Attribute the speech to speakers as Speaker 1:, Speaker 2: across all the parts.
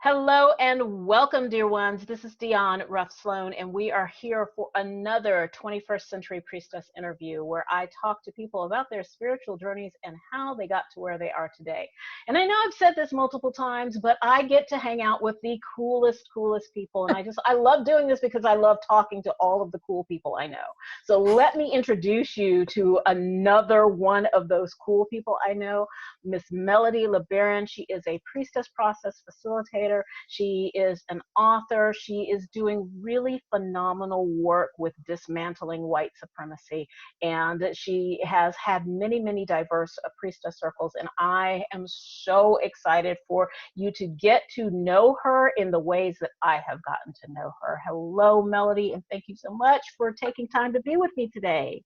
Speaker 1: Hello and welcome, dear ones. This is Dion Ruff Sloan, and we are here for another 21st Century Priestess interview where I talk to people about their spiritual journeys and how they got to where they are today. And I know I've said this multiple times, but I get to hang out with the coolest people. And I love doing this because I love talking to all of the cool people I know. So let me introduce you to another one of those cool people I know, Miss Melody LeBaron. She is a priestess process facilitator. She is an author. She is doing really phenomenal work with dismantling white supremacy. And she has had many diverse priestess circles. And I am so excited for you to get to know her in the ways that I have gotten to know her. Hello, Melody, and thank you so much for taking time to be with me today.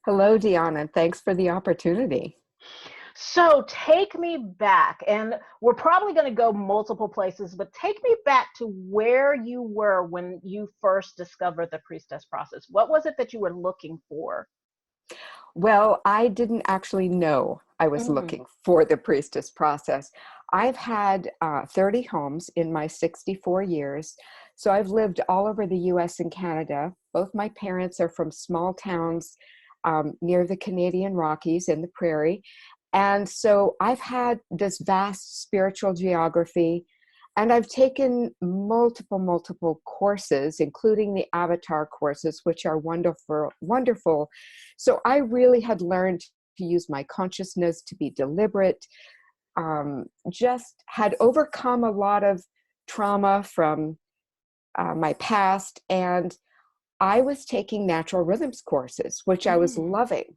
Speaker 2: Hello, Deanna. Thanks for the opportunity.
Speaker 1: So take me back, and we're probably going to go multiple places, but take me back to where you were when you first discovered the priestess process. What was it that you were looking for?
Speaker 2: Well, I didn't actually know I was
Speaker 1: Mm,
Speaker 2: looking for the priestess process. I've had 30 homes in my 64 years. So I've lived all over the US and Canada. Both my parents are from small towns near the Canadian Rockies in the prairie. And so I've had this vast spiritual geography, and I've taken multiple courses, including the Avatar courses, which are wonderful. So I really had learned to use my consciousness, to be deliberate, just had overcome a lot of trauma from my past. And I was taking natural rhythms courses, which I was
Speaker 1: mm,
Speaker 2: loving.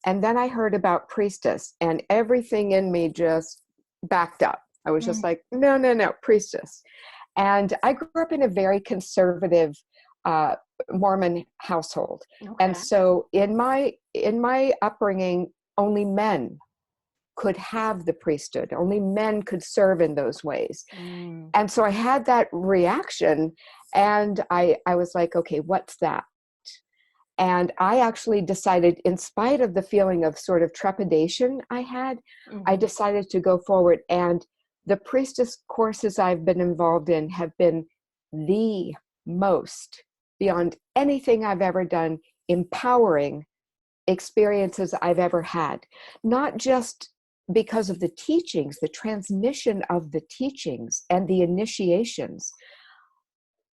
Speaker 2: And then I heard about Priestess, and everything in me just backed up. I was just
Speaker 1: mm.
Speaker 2: like, no, Priestess. And I grew up in a very conservative Mormon household. And
Speaker 1: Okay.
Speaker 2: so in my upbringing, only men could have the priesthood. Only men could serve in those ways.
Speaker 1: Mm,
Speaker 2: And so I had that reaction, and I was like, okay, what's that? And I actually decided, in spite of the feeling of sort of trepidation I had, I
Speaker 1: mhm.
Speaker 2: decided to go forward. And the priestess courses I've been involved in have been the most, beyond anything I've ever done, empowering experiences I've ever had. Not just because of the teachings, the transmission of the teachings and the initiations,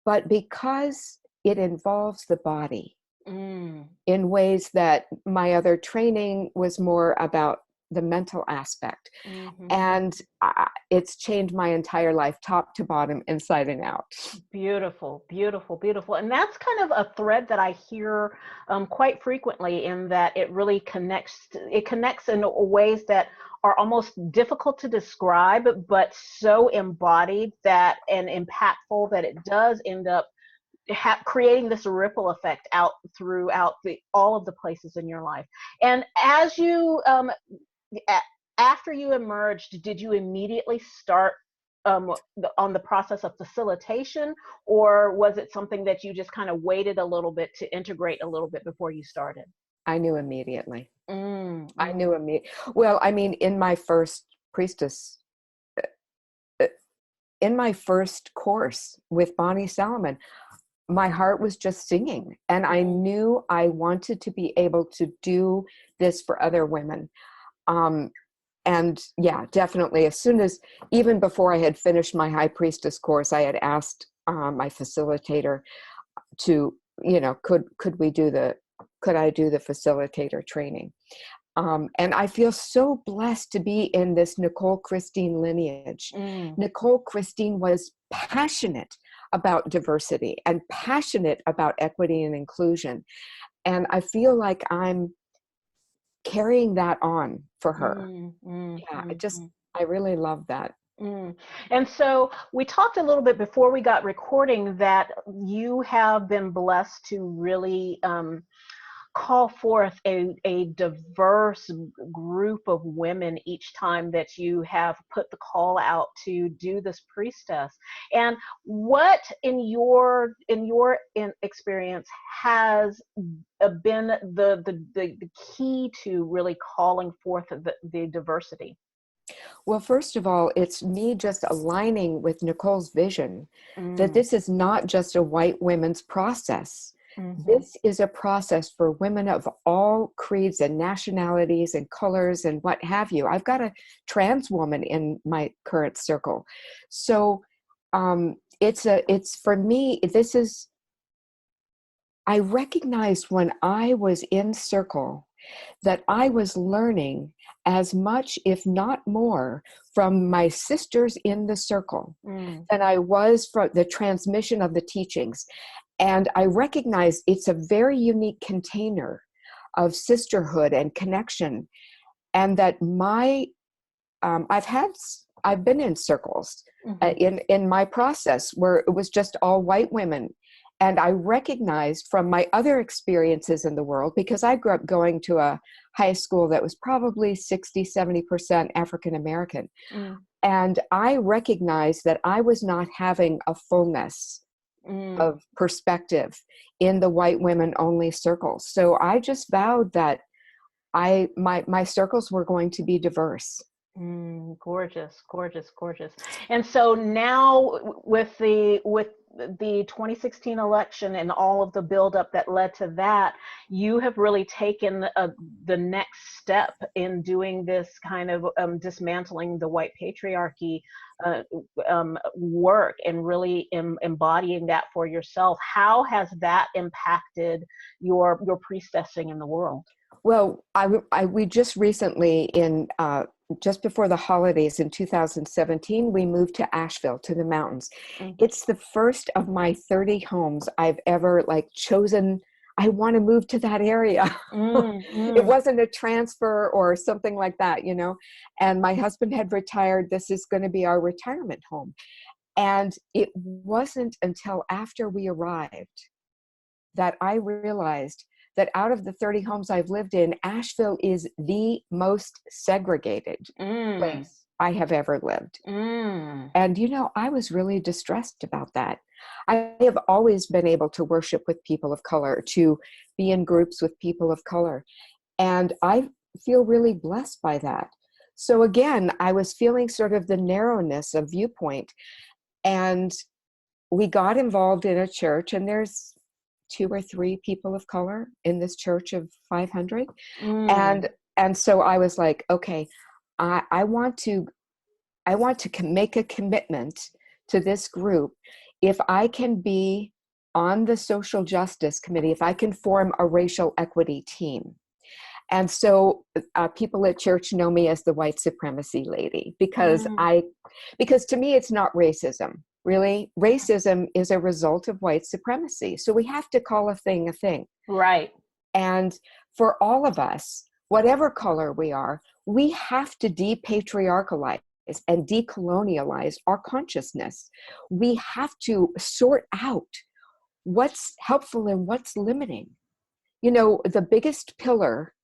Speaker 2: but because it involves the body
Speaker 1: Mm,
Speaker 2: in ways that my other training was more about the mental aspect.
Speaker 1: mhm.
Speaker 2: And it's changed my entire life, top to bottom, inside and out.
Speaker 1: Beautiful. And that's kind of a thread that I hear quite frequently, in that it connects in ways that are almost difficult to describe, but so embodied that and impactful that it does end up creating this ripple effect out throughout all of the places in your life. And as you a- after you emerged, did you immediately start on the process of facilitation, or was it something that you just kind of waited a little bit to integrate a little bit before you started?
Speaker 2: I knew immediately.
Speaker 1: Mm,
Speaker 2: I
Speaker 1: mm,
Speaker 2: knew immediately. Well, I mean, priestess, uh, in my first course with Bonnie Salomon, my heart was just singing. And I
Speaker 1: mm,
Speaker 2: knew I wanted to be able to do this for other women. Um, and yeah, definitely, even before I had finished my high priestess course, I had asked my facilitator to, could I do the facilitator training? And I feel so blessed to be in this Nicole Christine lineage.
Speaker 1: mm.
Speaker 2: Nicole Christine was passionate about diversity and passionate about equity and inclusion. And I feel like I'm carrying that on for her.
Speaker 1: Mm, mm,
Speaker 2: Yeah,
Speaker 1: mm, mm.
Speaker 2: I really love that.
Speaker 1: Mm. And so we talked a little bit before we got recording that you have been blessed to really call forth a diverse group of women each time that you have put the call out to do this priestess. And what in experience has been the key to really calling forth the diversity?
Speaker 2: Well, first of all, it's me just aligning with Nicole's vision that
Speaker 1: Mm,
Speaker 2: this is not just a white women's process.
Speaker 1: mm-hmm,
Speaker 2: This is a process for women of all creeds and nationalities and colors and what have you. I've got a trans woman in my current circle. So it's for me, this is, I recognized when I was in circle that I was learning as much, if not more, from my sisters in the circle
Speaker 1: mm,
Speaker 2: than I was from the transmission of the teachings. And I recognize it's a very unique container of sisterhood and connection. And that I've been in circles
Speaker 1: mm-hmm,
Speaker 2: in my process where it was just all white women. And I recognized from my other experiences in the world, because I grew up going to a high school that was probably 60-70% African American.
Speaker 1: mm,
Speaker 2: And I recognized that I was not having a fullness
Speaker 1: mm,
Speaker 2: of perspective in the white women only circles. So I just vowed that my circles were going to be diverse.
Speaker 1: gorgeous, gorgeous, gorgeous. And so now with the 2016 election and all of the buildup that led to that, you have really taken the next step in doing this kind of dismantling the white patriarchy uh, work and really embodying that for yourself. How has that impacted your priestessing in the world?
Speaker 2: Well, we just recently, in just before the holidays in 2017, we moved to Asheville, to the mountains.
Speaker 1: Mm,
Speaker 2: It's the first of my 30 homes I've ever like chosen. I want to move to that area.
Speaker 1: mm,
Speaker 2: It
Speaker 1: mm,
Speaker 2: wasn't a transfer or something like that, you know. And my husband had retired. This is going to be our retirement home. And it wasn't until after we arrived that I realized that out of the 30 homes I've lived in, Asheville is the most segregated
Speaker 1: mm,
Speaker 2: place I have ever lived.
Speaker 1: mm.
Speaker 2: And, you know, I was really distressed about that. I have always been able to worship with people of color, to be in groups with people of color. And I feel really blessed by that. So again, I was feeling sort of the narrowness of viewpoint. And we got involved in a church, and there's two or three people of color in this church of 500.
Speaker 1: Mm,
Speaker 2: And so I was like, okay, I want to make a commitment to this group. If I can be on the social justice committee, if I can form a racial equity team. And so people at church know me as the white supremacy lady,
Speaker 1: mm,
Speaker 2: because to me, it's not racism. Really, racism is a result of white supremacy. So we have to call a thing a thing.
Speaker 1: right.
Speaker 2: And for all of us, whatever color we are, we have to depatriarchalize and decolonialize our consciousness. We have to sort out what's helpful and what's limiting. You know, the biggest pillar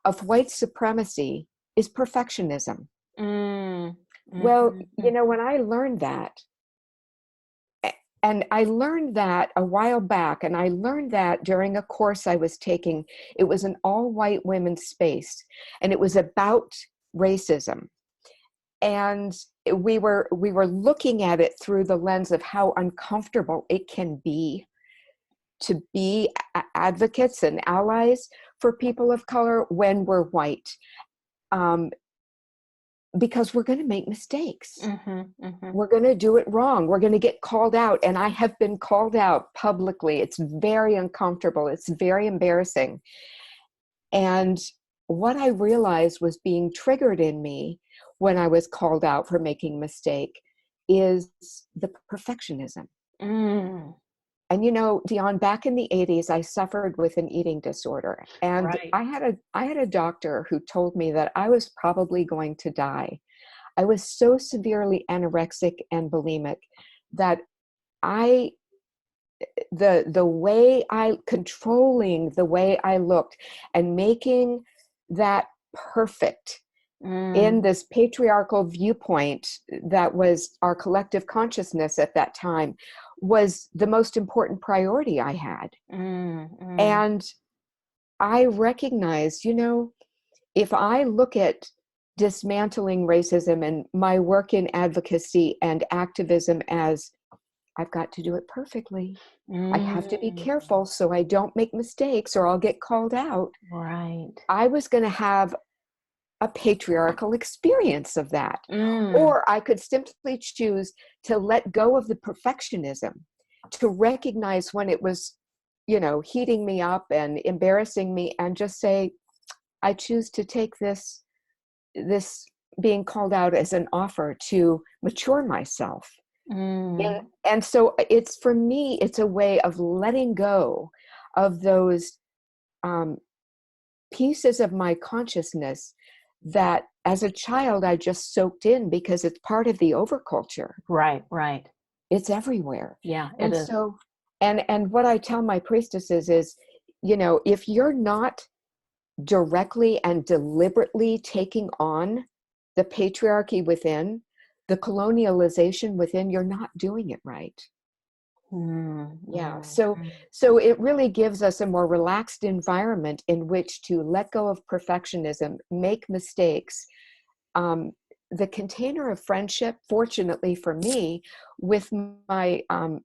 Speaker 2: of white supremacy is perfectionism.
Speaker 1: Mm,
Speaker 2: Well,
Speaker 1: mhm,
Speaker 2: you know,
Speaker 1: mhm,
Speaker 2: when I learned that, and I learned that a while back, and I learned that during a course I was taking. It was an all white women's space, and it was about racism. And we were looking at it through the lens of how uncomfortable it can be to be advocates and allies for people of color when we're white. Um, because we're going to make mistakes.
Speaker 1: mhm, mhm.
Speaker 2: We're going to do it wrong. We're going to get called out. And I have been called out publicly. It's very uncomfortable. It's very embarrassing. And what I realized was being triggered in me when I was called out for making a mistake is the perfectionism.
Speaker 1: Mm,
Speaker 2: And you know, Dion, back in the 80s, I suffered with an eating disorder. And
Speaker 1: right.
Speaker 2: I had a doctor who told me that I was probably going to die. I was so severely anorexic and bulimic that I the way I controlling the way I looked and making that perfect in
Speaker 1: Mm,
Speaker 2: this patriarchal viewpoint that was our collective consciousness at that time was the most important priority I had.
Speaker 1: mm, mm,
Speaker 2: And I recognized, you know, if I look at dismantling racism and my work in advocacy and activism as I've got to do it perfectly. I have to be
Speaker 1: Mm,
Speaker 2: careful so I don't make mistakes or I'll get called out.
Speaker 1: right.
Speaker 2: I was going to have a patriarchal experience of that.
Speaker 1: Mm,
Speaker 2: Or I could simply choose to let go of the perfectionism, to recognize when it was, heating me up and embarrassing me, and just say, I choose to take this being called out as an offer to mature myself.
Speaker 1: mm,
Speaker 2: And so it's, for me, it's a way of letting go of those um, pieces of my consciousness that as a child I just soaked in because it's part of the overculture.
Speaker 1: right, right.
Speaker 2: It's everywhere.
Speaker 1: Yeah, it
Speaker 2: And
Speaker 1: is.
Speaker 2: so, and what I tell my priestesses is, if you're not directly and deliberately taking on the patriarchy within, the colonialization within, you're not doing it right.
Speaker 1: Mm,
Speaker 2: Yeah.
Speaker 1: mm, mm.
Speaker 2: So it really gives us a more relaxed environment in which to let go of perfectionism, make mistakes. The container of friendship, fortunately for me, with my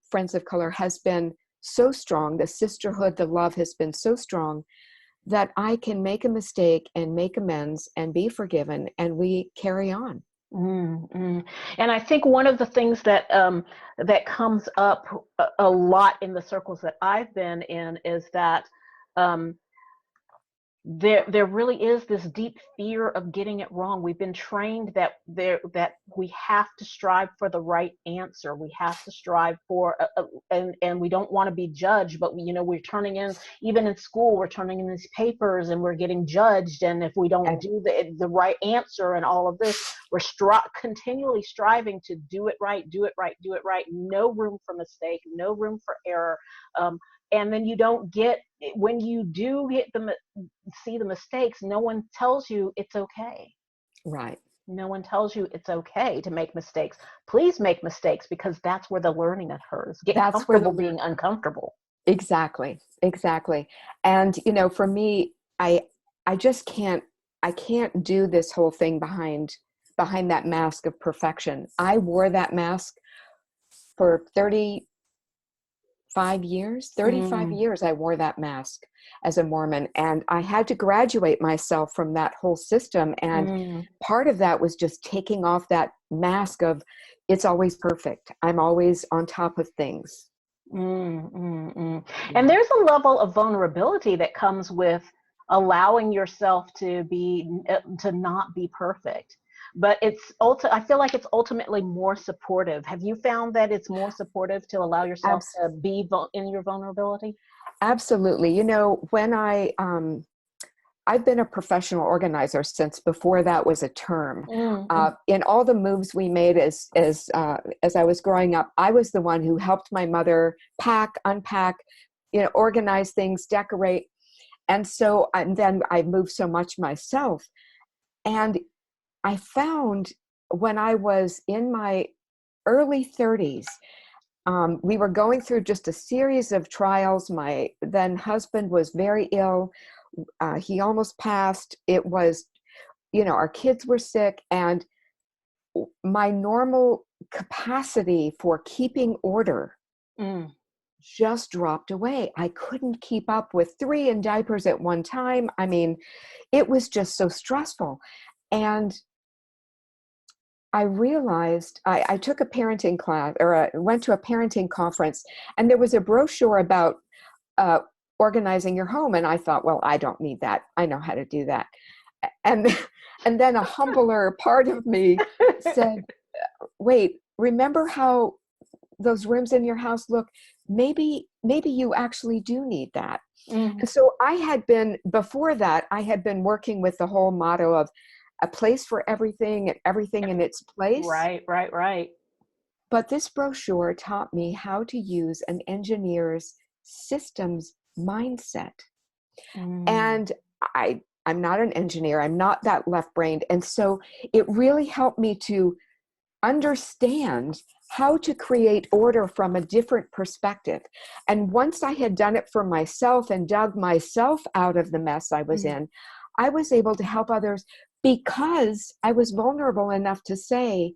Speaker 2: friends of color has been so strong. The sisterhood, the love has been so strong that I can make a mistake and make amends and be forgiven, and we carry on.
Speaker 1: Mm, mm. And I think one of the things that that comes up a lot in the circles that I've been in is that um, there really is this deep fear of getting it wrong. We've been trained that we have to strive for the right answer. We have to strive for and we don't want to be judged, but we're turning in, even in school, we're turning in these papers and we're getting judged, and if we don't
Speaker 2: And
Speaker 1: do the right answer and all of this, we're continually striving to do it right, do it right, do it right. No room for mistake, no room for error. And then you don't get, when you do hit see the mistakes, no one tells you it's okay.
Speaker 2: right.
Speaker 1: No one tells you it's okay to make mistakes. Please make mistakes, because that's where the learning occurs. Get
Speaker 2: That's where
Speaker 1: comfortable being uncomfortable.
Speaker 2: exactly, exactly. And for me, I just can't do this whole thing behind that mask of perfection. I wore that mask for 35
Speaker 1: Mm,
Speaker 2: years I wore that mask as a Mormon, and I had to graduate myself from that whole system. And
Speaker 1: mm,
Speaker 2: part of that was just taking off that mask of it's always perfect. I'm always on top of things.
Speaker 1: mm. And
Speaker 2: Yeah,
Speaker 1: there's a level of vulnerability that comes with allowing yourself to not be perfect. But I feel like it's ultimately more supportive. Have you found that it's more supportive to allow yourself
Speaker 2: abs-
Speaker 1: to be in your vulnerability?
Speaker 2: absolutely. When I've been a professional organizer since before that was a term.
Speaker 1: Mm,
Speaker 2: In all the moves we made as I was growing up, I was the one who helped my mother pack, unpack, organize things, decorate. And then I moved so much myself. And I found when I was in my early 30s, we were going through just a series of trials. My then husband was very ill. He almost passed. It was, our kids were sick, and my normal capacity for keeping order
Speaker 1: mm,
Speaker 2: just dropped away. I couldn't keep up with three in diapers at one time. I mean, it was just so stressful. And I realized I took a parenting class, or went to a parenting conference, and there was a brochure about uh, organizing your home. And I thought, well, I don't need that. I know how to do that. And, and then a humbler part of me said, wait, remember how those rooms in your house look? Maybe you actually do need that.
Speaker 1: mm.
Speaker 2: And so before that, I had been working with the whole motto of a place for everything and everything in its place.
Speaker 1: Right, right, right.
Speaker 2: But this brochure taught me how to use an engineer's systems mindset.
Speaker 1: Mm,
Speaker 2: And I'm not an engineer. I'm not that left-brained. And so it really helped me to understand how to create order from a different perspective. And once I had done it for myself and dug myself out of the mess I was
Speaker 1: mm,
Speaker 2: in, I was able to help others because I was vulnerable enough to say,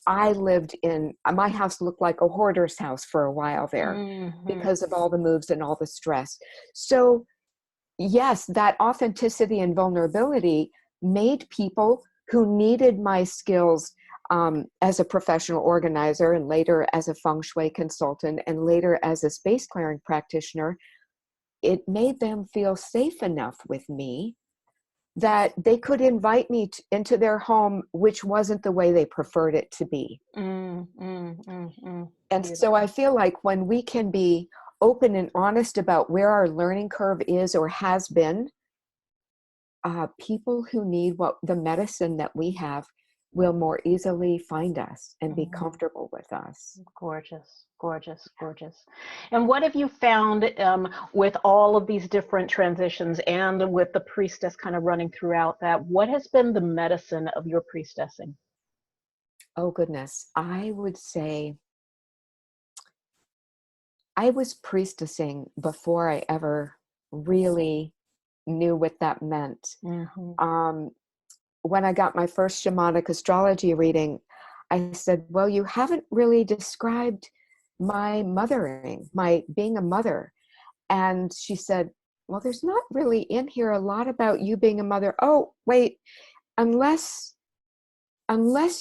Speaker 2: my house looked like a hoarder's house for a while there
Speaker 1: Mm-hmm.
Speaker 2: because of all the moves and all the stress. So yes, that authenticity and vulnerability made people who needed my skills as a professional organizer, and later as a feng shui consultant, and later as a space clearing practitioner, it made them feel safe enough with me that they could invite me into their home, which wasn't the way they preferred it to be. And so I
Speaker 1: Beautiful.
Speaker 2: feel like when we can be open and honest about where our learning curve is or has been, people who need the medicine that we have will more easily find us and be
Speaker 1: Mm.
Speaker 2: comfortable with us.
Speaker 1: Gorgeous, gorgeous, gorgeous. And what have you found with all of these different transitions and with the priestess kind of running throughout that? What has been the medicine of your priestessing?
Speaker 2: Oh, goodness. I would say I was priestessing before I ever really knew what that meant.
Speaker 1: Mm-hmm.
Speaker 2: Um, when I got my first shamanic astrology reading, I said, well, you haven't really described my mothering, my being a mother. And she said, well, there's not really in here a lot about you being a mother. Oh, wait, unless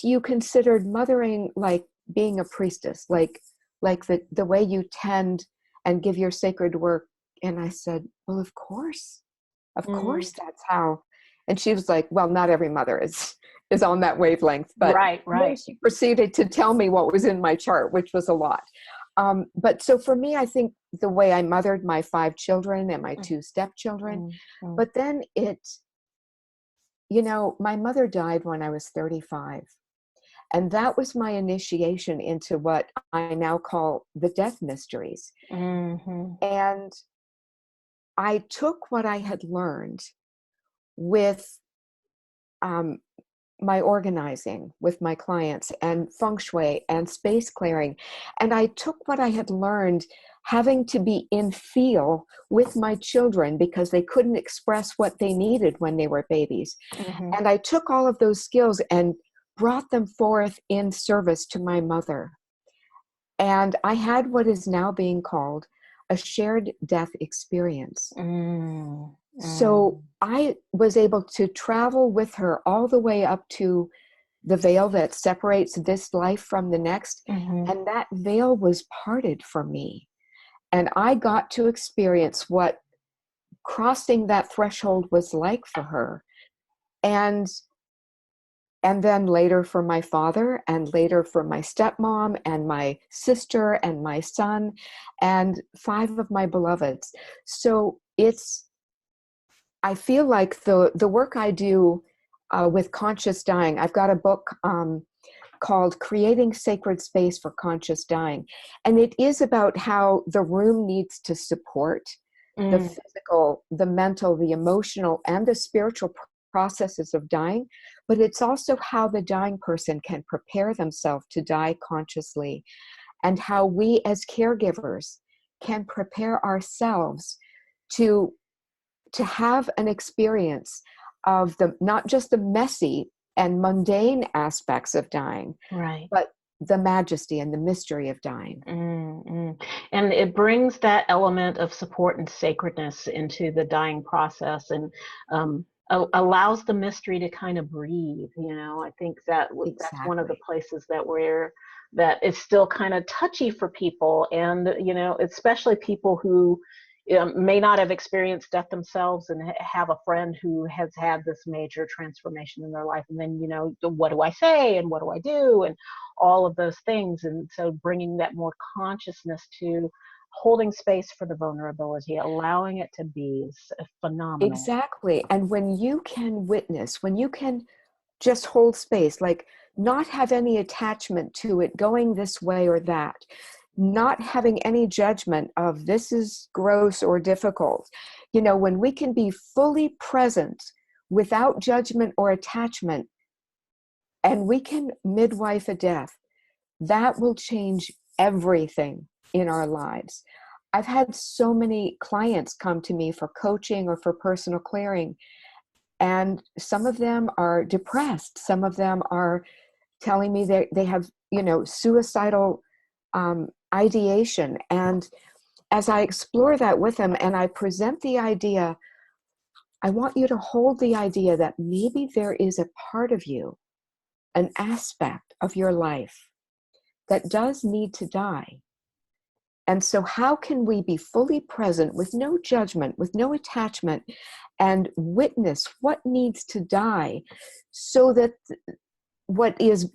Speaker 2: you considered mothering like being a priestess, like the way you tend and give your sacred work. And I said, well, of
Speaker 1: Mm.
Speaker 2: course that's how. And she was like, well, not every mother is on that wavelength. But
Speaker 1: Right,
Speaker 2: then
Speaker 1: right.
Speaker 2: she proceeded to tell me what was in my chart, which was a lot. But so for me, I think the way I mothered my 5 children and my 2 stepchildren,
Speaker 1: Mm-hmm.
Speaker 2: but then my mother died when I was 35. And that was my initiation into what I now call the death mysteries.
Speaker 1: Mm-hmm.
Speaker 2: And I took what I had learned with um, my organizing with my clients and feng shui and space clearing. And I took what I had learned having to be in feel with my children because they couldn't express what they needed when they were babies.
Speaker 1: Mm-hmm.
Speaker 2: And I took all of those skills and brought them forth in service to my mother. And I had what is now being called a shared death experience. So I was able to travel with her all the way up to the veil that separates this life from the next.
Speaker 1: Mm-hmm.
Speaker 2: And that veil was parted for me. And I got to experience what crossing that threshold was like for her. And then later for my father, and later for my stepmom and my sister and my son and 5 of my beloveds. So I feel like the work I do with conscious dying, I've got a book called Creating Sacred Space for Conscious Dying. And it is about how the room needs to support the physical, the mental, the emotional, and the spiritual processes of dying. But it's also how the dying person can prepare themselves to die consciously, and how we as caregivers can prepare ourselves to have an experience of not just the messy and mundane aspects of dying,
Speaker 1: Right.
Speaker 2: but the majesty and the mystery of dying.
Speaker 1: And it brings that element of support and sacredness into the dying process, and allows the mystery to kind of breathe. I think that's one of the
Speaker 2: Exactly.
Speaker 1: places that is still kind of touchy for people, and especially people who may not have experienced death themselves and have a friend who has had this major transformation in their life, and then what do I say and what do I do and all of those things. And so bringing that more consciousness to holding space for the vulnerability, allowing it to be, is phenomenal.
Speaker 2: Exactly. And when you can witness, when you can just hold space, like not have any attachment to it going this way or that, not having any judgment of this is gross or difficult. When we can be fully present without judgment or attachment, and we can midwife a death, that will change everything in our lives. I've had so many clients come to me for coaching or for personal clearing, And some of them are depressed. Some of them are telling me they have, suicidal ideation. And as I explore that with them and I present the idea, I want you to hold the idea that maybe there is a part of you, an aspect of your life that does need to die. And so how can we be fully present with no judgment, with no attachment, and witness what needs to die so that what is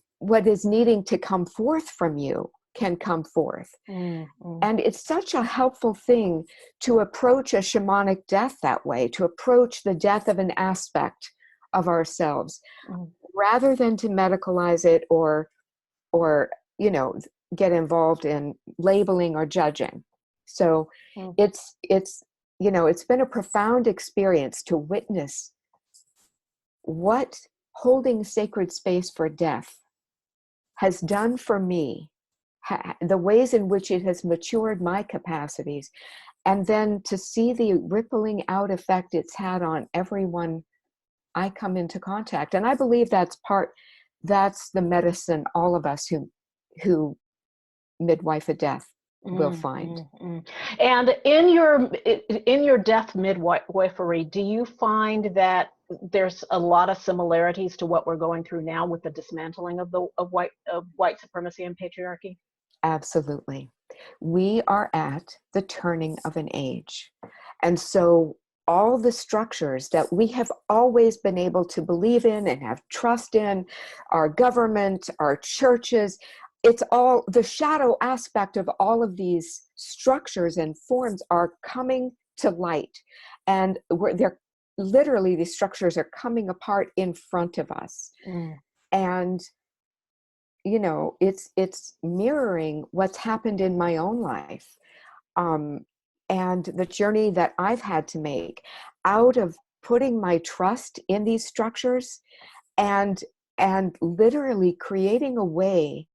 Speaker 2: needing to come forth from you can come forth.
Speaker 1: Mm-hmm.
Speaker 2: And it's such a helpful thing to approach a shamanic death that way, to approach the death of an aspect of ourselves, rather than to medicalize it or get involved in labeling or judging. So it's been a profound experience to witness what holding sacred space for death has done for me, the ways in which it has matured my capacities, and then to see the rippling out effect it's had on everyone I come into contact. And I believe that's the medicine all of us who midwife a death will find.
Speaker 1: And in your death midwifery, do you find that there's a lot of similarities to what we're going through now with the dismantling of white supremacy and patriarchy?
Speaker 2: Absolutely. We are at the turning of an age. And so all the structures that we have always been able to believe in and have trust in, our government, our churches, it's all the shadow aspect of all of these structures and forms are coming to light. And they're literally, these structures are coming apart in front of us. And it's mirroring what's happened in my own life, and the journey that I've had to make out of putting my trust in these structures and literally creating a way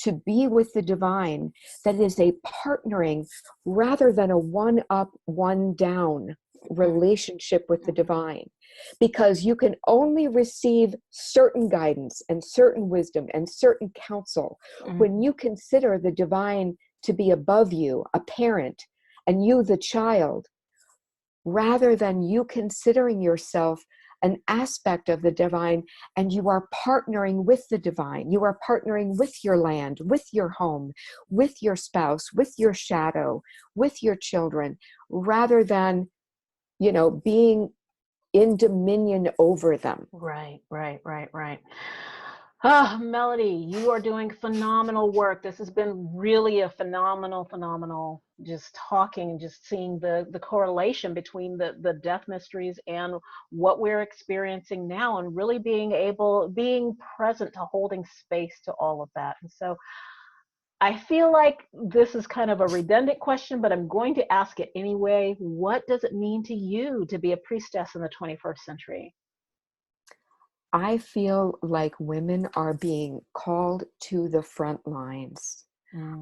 Speaker 2: to be with the divine that is a partnering rather than a one up, one down relationship with the divine. Because you can only receive certain guidance and certain wisdom and certain counsel when you consider the divine to be above you, a parent, and you the child, rather than you considering yourself an aspect of the divine, and you are partnering with the divine. You are partnering with your land, with your home, with your spouse, with your shadow, with your children, rather than, being in dominion over them.
Speaker 1: Right. Ah, Melody, you are doing phenomenal work. This has been really a phenomenal, just talking and just seeing the correlation between the death mysteries and what we're experiencing now, and really being present to holding space to all of that. And so I feel like this is kind of a redundant question, but I'm going to ask it anyway. What does it mean to you to be a priestess in the 21st century?
Speaker 2: I feel like women are being called to the front lines.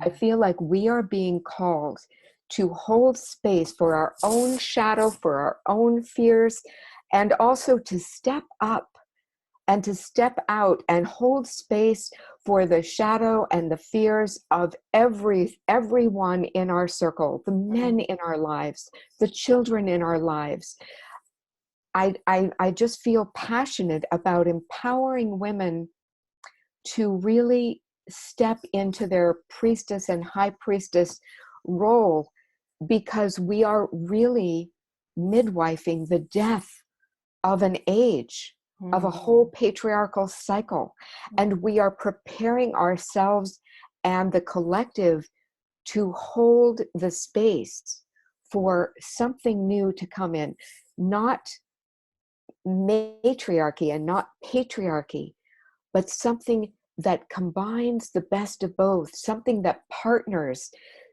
Speaker 2: I feel like we are being called to hold space for our own shadow, for our own fears, and also to step up and to step out and hold space for the shadow and the fears of everyone in our circle, the men in our lives, the children in our lives. I just feel passionate about empowering women to really step into their priestess and high priestess role, because we are really midwifing the death of an age, of a whole patriarchal cycle. And we are preparing ourselves and the collective to hold the space for something new to come in, not matriarchy and not patriarchy, but something that combines the best of both, something that partners,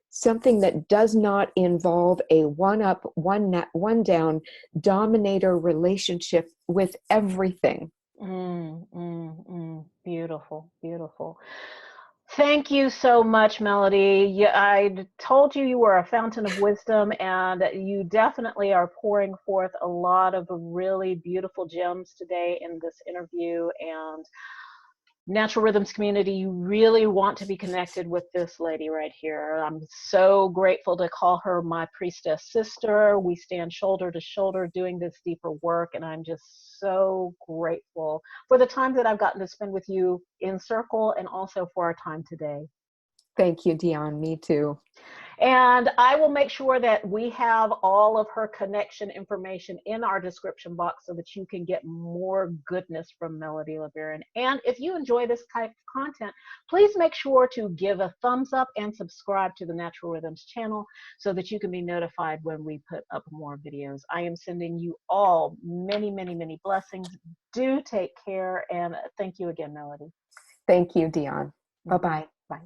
Speaker 2: something that does not involve a one up, one down dominator relationship with everything.
Speaker 1: Beautiful. Thank you so much, Melody. I told you you were a fountain of wisdom, and you definitely are pouring forth a lot of really beautiful gems today in this interview. And Natural Rhythms community, you really want to be connected with this lady right here. I'm so grateful to call her my priestess sister. We stand shoulder to shoulder doing this deeper work, and I'm just so grateful for the time that I've gotten to spend with you in circle and also for our time today.
Speaker 2: Thank you, Dion. Me too.
Speaker 1: And I will make sure that we have all of her connection information in our description box so that you can get more goodness from Melody LeBaron. And if you enjoy this type of content, please make sure to give a thumbs up and subscribe to the Natural Rhythms channel so that you can be notified when we put up more videos. I am sending you all many, many, many blessings. Do take care, and thank you again, Melody.
Speaker 2: Thank you, Dion. Bye-bye.
Speaker 1: Bye.